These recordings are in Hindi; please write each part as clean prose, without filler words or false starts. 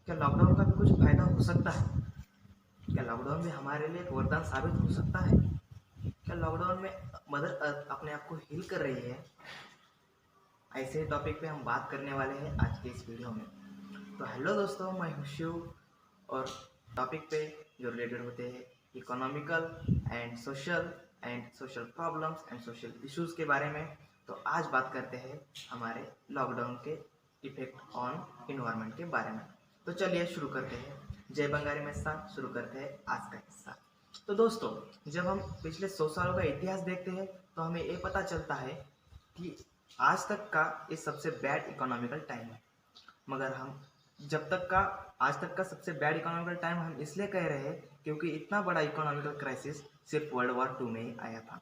क्या लॉकडाउन का भी कुछ फायदा हो सकता है? क्या लॉकडाउन भी हमारे लिए एक वरदान साबित हो सकता है? क्या लॉकडाउन में मदर अर्थ अपने आप को हील कर रही है? ऐसे टॉपिक पे हम बात करने वाले हैं आज के इस वीडियो में। तो हेलो दोस्तों, मैं हूं शिव और टॉपिक पे जो रिलेटेड होते हैं economical and social problems and social issues के बारे में। तो आज बात करते हैं हमारे लॉकडाउन के इफेक्ट ऑन इन्वायरमेंट के बारे में। तो चलिए शुरू करते हैं। जय बंगाली में साथ शुरू करते हैं आज का हिस्सा। तो दोस्तों, जब हम पिछले 100 सालों का इतिहास देखते हैं तो हमें ये पता चलता है कि आज तक का ये सबसे बैड इकोनॉमिकल टाइम है। मगर हम जब तक का आज तक का सबसे बैड इकोनॉमिकल टाइम हम इसलिए कह रहे हैं क्योंकि इतना बड़ा इकोनॉमिकल क्राइसिस सिर्फ वर्ल्ड वॉर 2 में ही आया था।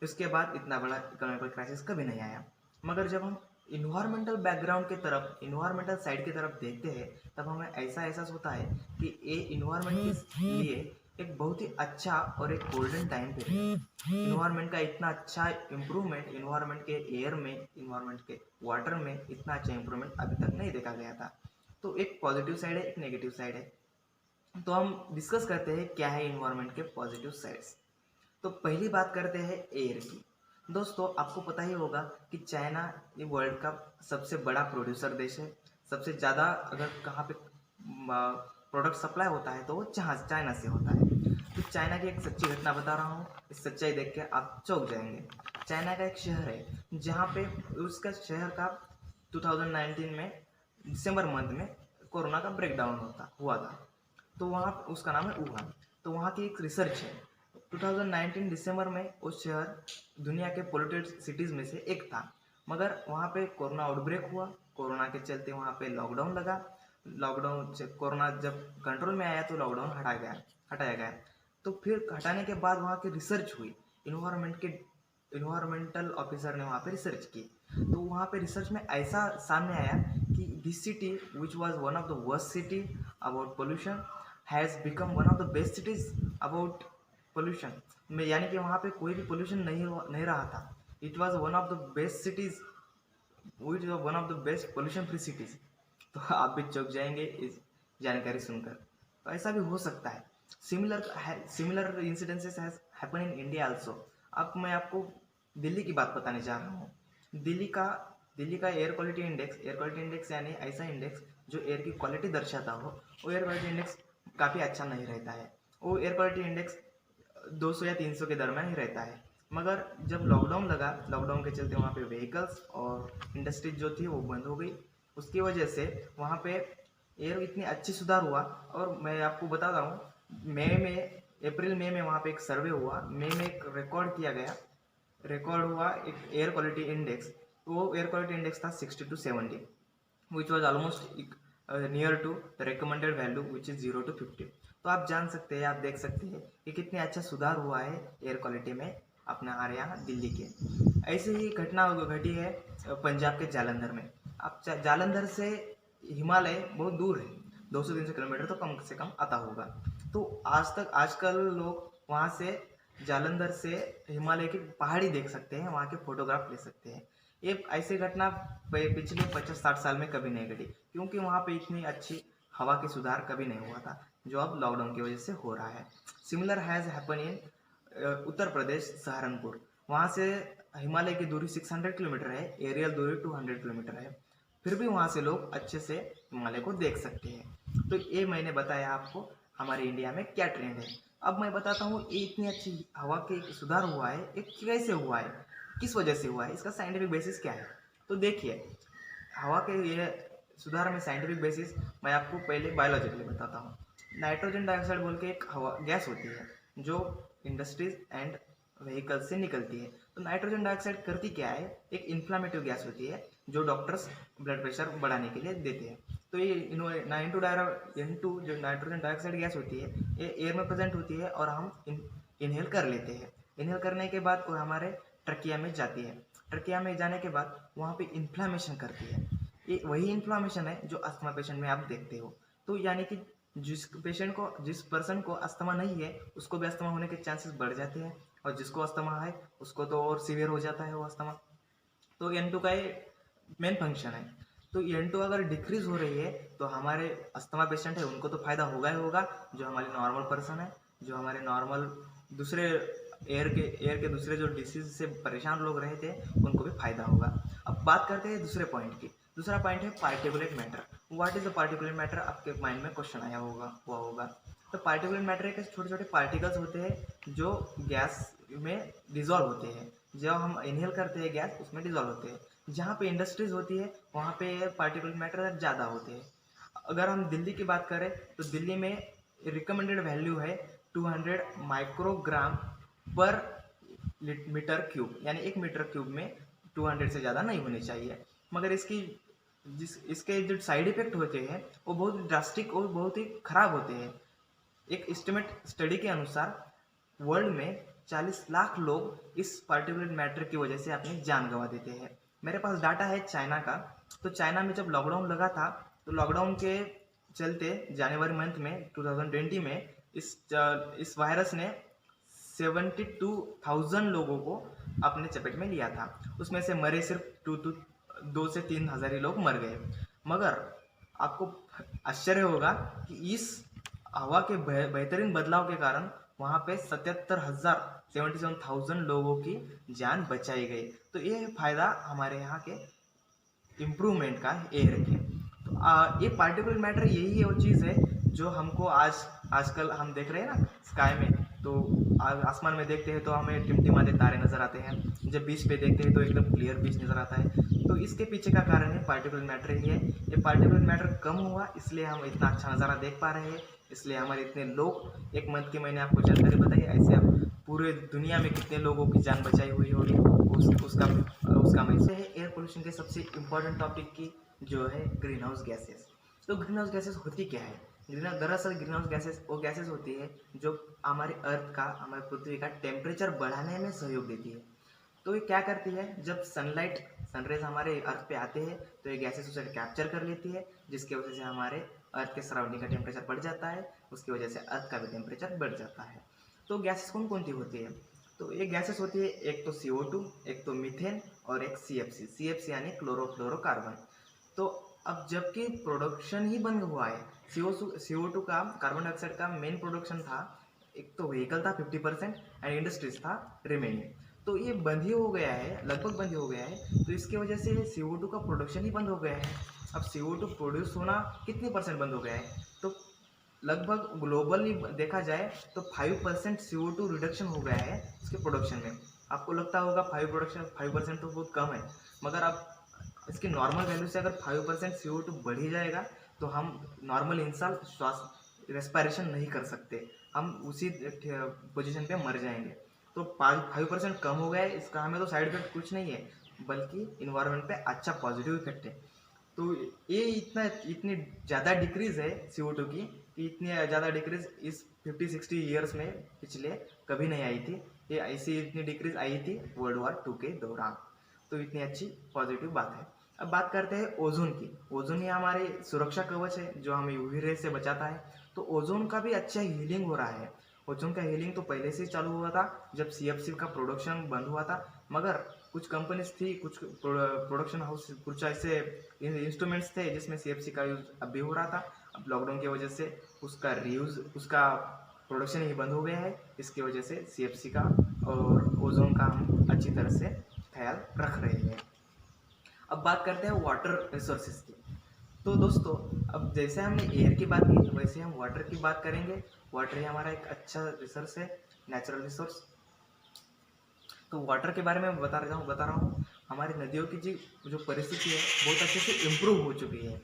इसके बाद इतना बड़ा इकोनॉमिकल क्राइसिस कभी नहीं आया। मगर जब हम इन्वायरमेंटल बैकग्राउंड की तरफ, इन्वायरमेंटल साइड की तरफ देखते हैं तब हमें ऐसा एहसास होता है कि ये इन्वायरमेंट के लिए एक बहुत ही अच्छा और एक गोल्डन टाइम पीरियड। इन्वायरमेंट का इतना अच्छा इम्प्रूवमेंट, इन्वायरमेंट के एयर में, इन्वायरमेंट के वाटर में इतना अच्छा इम्प्रूवमेंट अभी तक नहीं देखा गया था। तो एक पॉजिटिव साइड है, एक नेगेटिव साइड है। तो हम डिस्कस करते हैं क्या है इन्वायरमेंट के पॉजिटिव साइड्स। तो पहली बात करते हैं एयर की। दोस्तों, आपको पता ही होगा कि चाइना ये वर्ल्ड का सबसे बड़ा प्रोड्यूसर देश है। सबसे ज़्यादा अगर कहाँ पे प्रोडक्ट सप्लाई होता है तो वो चाइना से होता है। तो चाइना की एक सच्ची घटना बता रहा हूँ, इस सच्चाई देख के आप चौंक जाएंगे। चाइना का एक शहर है जहाँ पे उसका शहर का 2019 में दिसंबर मंथ में कोरोना का ब्रेकडाउन हुआ था। तो वहाँ उसका नाम है वुहान। तो वहाँ की एक रिसर्च है, 2019 दिसंबर में वो शहर दुनिया के पोल्यूटेड सिटीज़ में से एक था। मगर वहाँ पे कोरोना आउटब्रेक हुआ। कोरोना के चलते वहाँ पे लॉकडाउन लगा। लॉकडाउन से कोरोना जब कंट्रोल में आया तो लॉकडाउन हटाया गया। तो फिर हटाने के बाद वहाँ की रिसर्च हुई। इन्वायरमेंटल ऑफिसर ने वहाँ पे रिसर्च की। तो वहाँ पे रिसर्च में ऐसा सामने आया कि this city which was one of the worst city about pollution has become one of the best cities about pollution में, यानी कि वहाँ पे कोई भी पोल्यूशन नहीं रहा था। It was one of the best cities, which one of the best pollution free cities. तो आप भी चौंक जाएंगे इस जानकारी सुनकर। तो ऐसा भी हो सकता है। Similar incidences has happen in India also. अब मैं आपको दिल्ली की बात बताने जा रहा हूँ। दिल्ली का एयर क्वालिटी इंडेक्स यानी ऐसा इंडेक्स जो एयर की क्वालिटी दर्शाता हो, वो एयर क्वालिटी इंडेक्स काफ़ी अच्छा नहीं रहता है। वो एयर क्वालिटी इंडेक्स 200 या 300 के दरम्यान ही रहता है। मगर जब लॉकडाउन लगा, लॉकडाउन के चलते वहाँ पे व्हीकल्स और इंडस्ट्रीज जो थी वो बंद हो गई। उसकी वजह से वहाँ पे एयर इतनी अच्छी सुधार हुआ। और मैं आपको बता रहा हूँ, अप्रैल मई में वहाँ पे एक सर्वे हुआ। मई में एक रिकॉर्ड हुआ एक एयर क्वालिटी इंडेक्स। वो एयर क्वालिटी इंडेक्स था 60 to 70, which was almost near to the recommended value which is 0 to 50। तो आप जान सकते हैं, आप देख सकते हैं कि कितने अच्छा सुधार हुआ है एयर क्वालिटी में अपना हमारे यहाँ दिल्ली के। ऐसे ही घटना घटी है पंजाब के जालंधर में। आप जालंधर से हिमालय बहुत दूर है, 200-300 किलोमीटर तो कम से कम आता होगा। तो आजकल लोग वहाँ से जालंधर से हिमालय की पहाड़ी देख सकते हैं, वहाँ के फोटोग्राफ ले सकते हैं। ये ऐसी घटना पिछले 50-60 साल में कभी नहीं घटी, क्योंकि वहाँ पे इतनी अच्छी हवा की सुधार कभी नहीं हुआ था जो अब लॉकडाउन की वजह से हो रहा है। Similar has happen in Uttar Pradesh Saharanpur. वहाँ से हिमालय की दूरी 600 किलोमीटर है, एरियल दूरी 200 किलोमीटर है। फिर भी वहाँ से लोग अच्छे से हिमालय को देख सकते हैं। तो ये मैंने बताया आपको हमारे इंडिया में क्या ट्रेंड है। अब मैं बताता हूँ ये इतनी अच्छी हवा के सुधार हुआ है, ये कैसे हुआ है, किस वजह से हुआ है, इसका साइंटिफिक बेसिस क्या है। तो देखिए, हवा के ये सुधार में साइंटिफिक बेसिस मैं आपको पहले बायोलॉजिकली बताता हूँ। नाइट्रोजन डाइऑक्साइड बोल के एक हवा गैस होती है जो इंडस्ट्रीज एंड व्हीकल से निकलती है। तो नाइट्रोजन डाइऑक्साइड करती क्या है, एक इन्फ्लामेटिव गैस होती है जो डॉक्टर्स ब्लड प्रेशर बढ़ाने के लिए देते हैं। तो ये N2 जो नाइट्रोजन डाइऑक्साइड गैस होती है ये एयर में प्रेजेंट होती है और हम इनहेल कर लेते हैं। इनहेल करने के बाद वो हमारे ट्रकिया में जाती है। ट्रकिया में जाने के बाद वहाँ पे इन्फ्लामेशन करती है। ये वही इन्फ्लामेशन है जो अस्थमा पेशेंट में आप देखते हो। तो यानी कि जिस पर्सन को अस्थमा नहीं है उसको भी अस्थमा होने के चांसेस बढ़ जाते हैं, और जिसको अस्थमा है उसको तो और सीवियर हो जाता है वो अस्थमा। तो N2 का ये मेन फंक्शन है। तो N2 अगर डिक्रीज हो रही है तो हमारे अस्थमा पेशेंट है उनको तो फायदा होगा ही होगा, जो हमारे नॉर्मल पर्सन है, जो हमारे नॉर्मल दूसरे एयर के दूसरे जो डिसीज से परेशान लोग रहे थे उनको भी फायदा होगा। अब बात करते हैं दूसरे पॉइंट की। दूसरा पॉइंट है particulate matter. What is the particulate matter, आपके माइंड में क्वेश्चन आया होगा। तो पार्टिकुलेट मैटर एक छोटे छोटे पार्टिकल्स होते हैं जो गैस में डिजॉल्व होते हैं। जब हम इनहेल करते हैं गैस उसमें डिजॉल्व होते हैं। जहाँ पे इंडस्ट्रीज होती है वहाँ पे पार्टिकुलेट मैटर ज़्यादा होते हैं। अगर हम दिल्ली की बात करें तो दिल्ली में रिकमेंडेड वैल्यू है 200 माइक्रोग्राम पर मीटर क्यूब, यानी 1 मीटर क्यूब में 200 से ज़्यादा नहीं होनी चाहिए। मगर इसके जो साइड इफेक्ट होते हैं वो बहुत ड्रास्टिक और बहुत ही खराब होते हैं। एक एस्टिमेट स्टडी के अनुसार वर्ल्ड में 40 लाख लोग इस पार्टिकुलेट मैटर की वजह से अपनी जान गंवा देते हैं। मेरे पास डाटा है चाइना का। तो चाइना में जब लॉकडाउन लगा था तो लॉकडाउन के चलते जनवरी मंथ में 2020 में इस वायरस ने 72,000 लोगों को अपने चपेट में लिया था। उसमें से मरे सिर्फ 2 से 3 हज़ार ही लोग मर गए। मगर आपको आश्चर्य होगा कि इस हवा के बेहतरीन बदलाव के कारण वहाँ पे 77,000 लोगों की जान बचाई गई। तो ये फायदा हमारे यहाँ के इम्प्रूवमेंट का एयर के। तो ये पार्टिकुलर मैटर यही है वो चीज़ है जो हमको आजकल हम देख रहे हैं ना स्काई में। तो आसमान में देखते हैं तो हमें टिमटिमाते तारे नज़र आते हैं, जब बीच पे देखते हैं तो एकदम क्लियर बीच नज़र आता है। तो इसके पीछे का कारण है पार्टिकुलर मैटर ही है। ये पार्टिकुलर मैटर कम हुआ इसलिए हम इतना अच्छा नज़ारा देख पा रहे हैं, इसलिए हमारे इतने लोग एक मंथ की मैंने आपको जानकारी बताई, ऐसे आप पूरे दुनिया में कितने लोगों की जान बचाई हुई होगी उसका मैं है। एयर पोल्यूशन के सबसे इम्पोर्टेंट टॉपिक की जो है ग्रीन हाउस गैसेस। तो ग्रीन हाउस गैसेस होती क्या है? दरअसल ग्रीन हाउस गैसेस वो गैसेस होती है जो हमारे अर्थ का, हमारे पृथ्वी का टेम्परेचर बढ़ाने में सहयोग देती है। तो ये क्या करती है, जब सनरेज हमारे अर्थ पे आते हैं तो ये गैसेस उसे कैप्चर कर लेती है, जिसकी वजह से हमारे अर्थ के सराउंडिंग का टेम्परेचर बढ़ जाता है, उसकी वजह से अर्थ का भी टेम्परेचर बढ़ जाता है। तो गैसेस कौन कौन सी होती है? तो ये गैसेस होती है एक तो CO2, एक तो मीथेन और एक CFC यानी क्लोरोफ्लोरोकार्बन। तो अब जबकि प्रोडक्शन ही बंद हुआ है, CO2 का, कार्बन डाइऑक्साइड का मेन प्रोडक्शन था, एक तो व्हीकल था 50% एंड इंडस्ट्रीज था रिमेनिंग। तो ये बंद ही हो गया है, लगभग बंद ही हो गया है। तो इसकी वजह से CO2 का प्रोडक्शन ही बंद हो गया है। अब CO2 प्रोड्यूस होना कितने परसेंट बंद हो गया है? तो लगभग ग्लोबली देखा जाए तो 5% CO2 रिडक्शन हो गया है इसके प्रोडक्शन में। आपको लगता होगा 5% तो बहुत कम है, मगर आप इसकी नॉर्मल वैल्यू से अगर 5% CO2 बढ़ ही जाएगा तो हम नॉर्मल इंसान श्वास रेस्पिरेशन नहीं कर सकते, हम उसी पोजीशन पे मर जाएंगे। तो 5% कम हो गया है, इसका हमें तो साइड इफेक्ट कुछ नहीं है, बल्कि इन्वायरमेंट पे अच्छा पॉजिटिव इफेक्ट है। तो ये इतनी ज़्यादा डिक्रीज़ है CO2 की कि इतनी ज़्यादा डिक्रीज़ इस 50-60 ईयर्स में पिछले कभी नहीं आई थी। ये ऐसी इतनी डिक्रीज़ आई थी वर्ल्ड वॉर 2 के दौरान। तो इतनी अच्छी पॉजिटिव बात है। अब बात करते हैं ओजोन की। ओजोन ही हमारे सुरक्षा कवच है जो हमें यूवी रे से बचाता है। तो ओजोन का भी अच्छा हीलिंग हो रहा है। ओजोन का हीलिंग तो पहले से चालू हुआ था जब CFC का प्रोडक्शन बंद हुआ था, मगर कुछ कंपनीज थी, कुछ प्रोडक्शन हाउस, कुछ ऐसे इंस्ट्रूमेंट्स थे जिसमें CFC का यूज़ अब भी हो रहा था। अब लॉकडाउन की वजह से उसका प्रोडक्शन ही बंद हो गया है। इसकी वजह से CFC का और ओजोन का हम अच्छी तरह से ख्याल रख रहे हैं। अब बात करते हैं वाटर रिसोर्सेज की। तो दोस्तों, अब जैसे हमने एयर की बात की वैसे हम वाटर की बात करेंगे। वाटर ही हमारा एक अच्छा रिसोर्स है, नेचुरल रिसोर्स। तो वाटर के बारे में बता रहा हूँ। हमारी नदियों की जो परिस्थिति है बहुत अच्छे से इम्प्रूव हो चुकी है।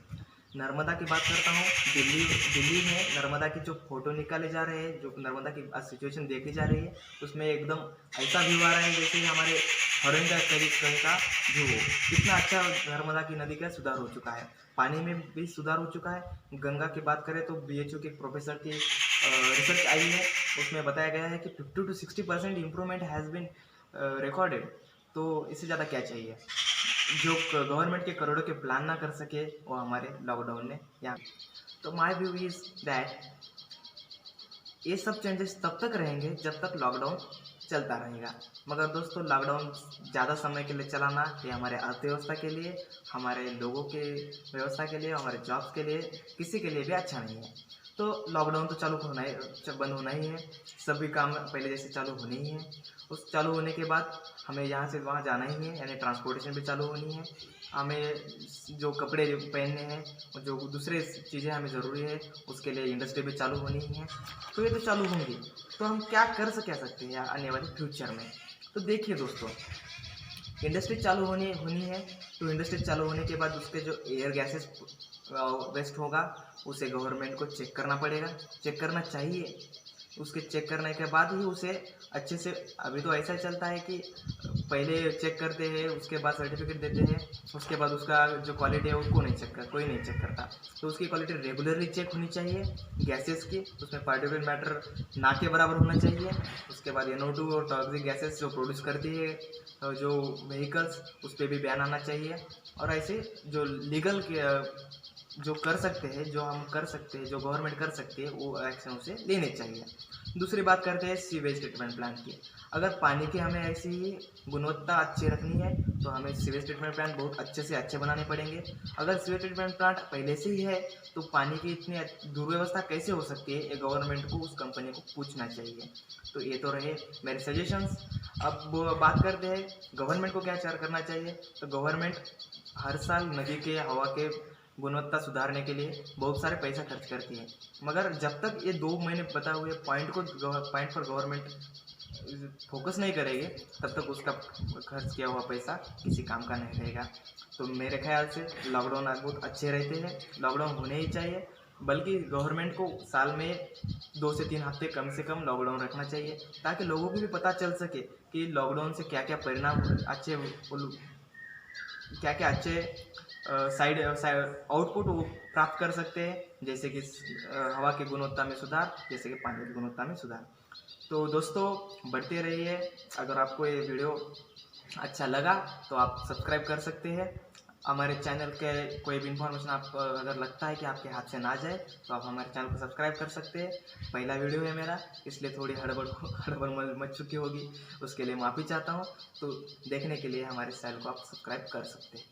नर्मदा की बात करता हूँ। दिल्ली में नर्मदा की जो फोटो निकाले जा रहे हैं, जो नर्मदा की सिचुएशन देखी जा रही है, उसमें एकदम ऐसा व्यू आ रहा है जैसे हमारे हॉर्न का कहीं का व्यू हो। इतना अच्छा नर्मदा की नदी का सुधार हो चुका है, पानी में भी सुधार हो चुका है। गंगा की बात करें तो BHO के एक प्रोफेसर की रिसर्च आई है, उसमें बताया गया है कि 50 to 60% improvement has been recorded. तो इससे ज़्यादा क्या चाहिए? जो गवर्नमेंट के करोड़ों के प्लान ना कर सके वो हमारे लॉकडाउन ने यहाँ। तो माय व्यू इज़ दैट ये सब चेंजेस तब तक रहेंगे जब तक लॉकडाउन चलता रहेगा। मगर दोस्तों लॉकडाउन ज़्यादा समय के लिए चलाना ये हमारे अर्थव्यवस्था के लिए, हमारे लोगों के व्यवस्था के लिए, हमारे जॉब्स के लिए, किसी के लिए भी अच्छा नहीं है। तो लॉकडाउन तो चालू होना ही, बंद होना ही है। सभी काम पहले जैसे चालू होने ही है। उस चालू होने के बाद हमें यहाँ से वहाँ जाना ही है, यानी ट्रांसपोर्टेशन भी चालू होनी है। हमें जो कपड़े जो पहनने हैं और जो दूसरे चीज़ें हमें ज़रूरी है उसके लिए इंडस्ट्री भी चालू होनी ही है। तो ये तो चालू होंगी, तो हम क्या सकते हैं आने वाले फ्यूचर में। तो देखिए दोस्तों, इंडस्ट्री चालू होनी होनी है, तो इंडस्ट्री चालू होने के बाद उसके जो एयर गैसेस वेस्ट होगा उसे गवर्नमेंट को चेक करना पड़ेगा, चेक करना चाहिए। उसके चेक करने के बाद ही उसे अच्छे से, अभी तो ऐसा चलता है कि पहले चेक करते हैं उसके बाद सर्टिफिकेट देते हैं, उसके बाद उसका जो क्वालिटी है उसको नहीं चेक कर, कोई नहीं चेक करता। तो उसकी क्वालिटी रेगुलरली चेक होनी चाहिए गैसेस की, उसमें पार्टिकुलेट मैटर ना के बराबर होना चाहिए। उसके बाद NO2 और टॉक्सिक गैसेस जो प्रोड्यूस करती है जो व्हीकल्स, उस पर भी बैन आना चाहिए। और ऐसे जो लीगल जो कर सकते हैं, जो हम कर सकते हैं, जो गवर्नमेंट कर सकती है वो एक्शन उसे लेने चाहिए। दूसरी बात करते हैं सीवेज ट्रीटमेंट प्लांट की। अगर पानी की हमें ऐसी ही गुणवत्ता अच्छी रखनी है तो हमें सीवेज ट्रीटमेंट प्लांट बहुत अच्छे से अच्छे बनाने पड़ेंगे। अगर सीवेज ट्रीटमेंट प्लांट पहले से ही है तो पानी की इतनी दुर्व्यवस्था कैसे हो सकती है, ये गवर्नमेंट को उस कंपनी को पूछना चाहिए। तो ये तो रहे मेरे सजेशंस। अब बात करते हैं गवर्नमेंट को क्या करना चाहिए। तो गवर्नमेंट हर साल नदी के हवा के गुणवत्ता सुधारने के लिए बहुत सारे पैसा खर्च करती है, मगर जब तक ये 2 महीने बताए हुए पॉइंट पर गवर्नमेंट फोकस नहीं करेगी तब तक उसका खर्च किया हुआ पैसा किसी काम का नहीं रहेगा। तो मेरे ख्याल से लॉकडाउन आज बहुत अच्छे रहते हैं, लॉकडाउन होने ही चाहिए। बल्कि गवर्नमेंट को साल में 2 से 3 हफ्ते कम से कम लॉकडाउन रखना चाहिए, ताकि लोगों को भी पता चल सके कि लॉकडाउन से क्या क्या परिणाम अच्छे, क्या क्या अच्छे साइड आउटपुट वो प्राप्त कर सकते हैं, जैसे कि हवा की गुणवत्ता में सुधार, जैसे कि पानी की गुणवत्ता में सुधार। तो दोस्तों बढ़ते रहिए। अगर आपको ये वीडियो अच्छा लगा तो आप सब्सक्राइब कर सकते हैं। हमारे चैनल के कोई भी इन्फॉर्मेशन आपको अगर लगता है कि आपके हाथ से ना जाए तो आप हमारे चैनल को सब्सक्राइब कर सकते हैं। पहला वीडियो है मेरा, इसलिए थोड़ी हड़बड़ मच चुकी होगी, उसके लिए माफ़ी चाहता हूँ। तो देखने के लिए हमारे चैनल को आप सब्सक्राइब कर सकते हैं।